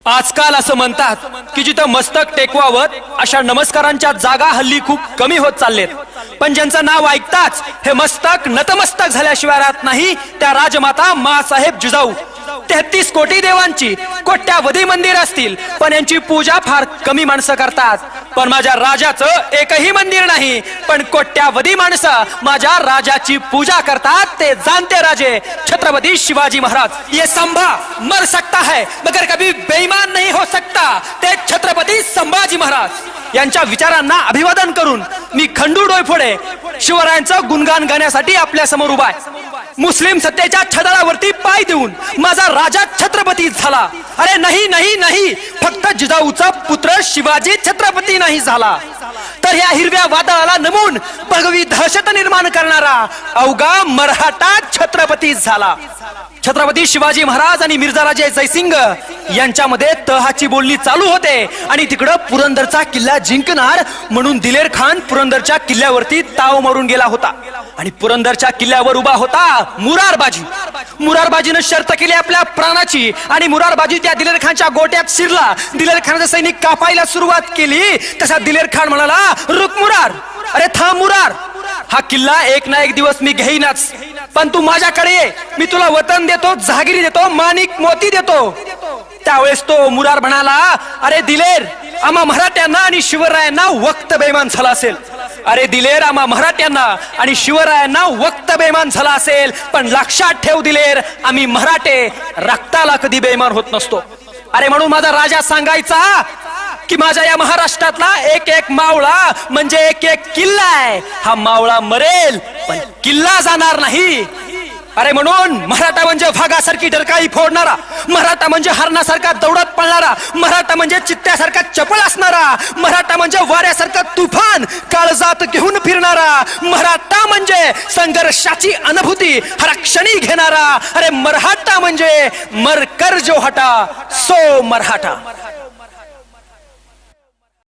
आजकाल असं म्हणतात की जिथं मस्तक टेकवावं अशा नमस्कारांच्या जागा हल्ली खूप कमी होत चाललेत, पण ज्यांचं नाव ऐकताच हे मस्तक नतमस्तक झाल्याशिवाय राहत नाही त्या राजमाता मासाहेब जिजाऊ 33 कोटी देवांची कोट्यावधी मंदिर असतील, पण यांची पूजा फार कमी माणसं करतात. पण माझ्या राजाचं एकही मंदिर नाही, पण कोट्यावधी माणसं माझ्या राजाची पूजा करतात. ते जाणते राजे छत्रपती शिवाजी महाराज. ये संभा मर सकता है मगर कभी बेईमान नहीं हो सकता. ते छत्रपती संभाजी महाराज यांच्या विचारांना अभिवादन करून मी खंडू डोईफोडे शिवरायांचं गुणगान गाण्यासाठी आपल्या समोर उभा आहे. मुस्लिम सत्तेच्या छदाळावरती पाय देऊन माझा राजा छत्रपती झाला. अरे नाही नाही नाही, फक्त जिजाऊचा पुत्र शिवाजी छत्रपती नाही झाला, तर या हिरव्या वादळाला नमून भगवी दहशत निर्माण करणारा अवघा मराठा छत्रपती झाला. छत्रपती शिवाजी महाराज आणि मिर्झाराजे जयसिंग यांच्यामध्ये तहाची बोलणी चालू होते आणि तिकडं पुरंदरचा किल्ला जिंकणार म्हणून दिलेर खान पुरंदरच्या किल्ल्यावरती ताव मारून गेला होता आणि पुरंदरच्या किल्ल्यावर उभा होता मुरारबाजी. मुरारबाजीनं शर्त केली आपल्या प्राणाची आणि मुरारबाजी त्या दिलेर खानच्या गोट्यात शिरला. दिलेर खानाचे सैनिक कापायला सुरुवात केली तसा दिलेर खान म्हणाला, रुक मुरार, अरे थांब मुरार, हा किल्ला एक ना एक दिवस मी घेईनच, पण तू माझ्याकडे ये, मी तुला वतन देतो, जहागिरी देतो, माणिक मोती देतो. त्यावेळेस तो मुरार म्हणाला, अरे दिलेर, आम्हा मराठ्यांना आणि शिवरायांना वक्त बेईमान झाला असेल. अरे दिलेर, आम्हा मराठ्यांना आणि शिवरायांना वक्त बेईमान झाला असेल, पण लक्षात ठेव दिलेर, आम्ही मराठे रक्ताला कधी बेईमान होत नसतो. अरे म्हणून माझा राजा सांगायचा की माझ्या या महाराष्ट्रातला एक एक मावळा म्हणजे एक एक किल्ला आहे. हा मावळा मरेल पण किल्ला जाणार नाही. अरे म्हणून मराठा म्हणजे भागासारखी डरकाळी फोडणारा, मराठा म्हणजे हरणासारखा दौडत पळणारा, मराठा म्हणजे चित्त्यासारखा चपळ असणारा, मराठा म्हणजे वाऱ्यासारखा तुफान काळजात घेऊन फिरणारा, मराठा म्हणजे संघर्षाची अनुभूती हर क्षणी घेणारा. अरे मराठा म्हणजे मरकर जो हटा सो मराठा.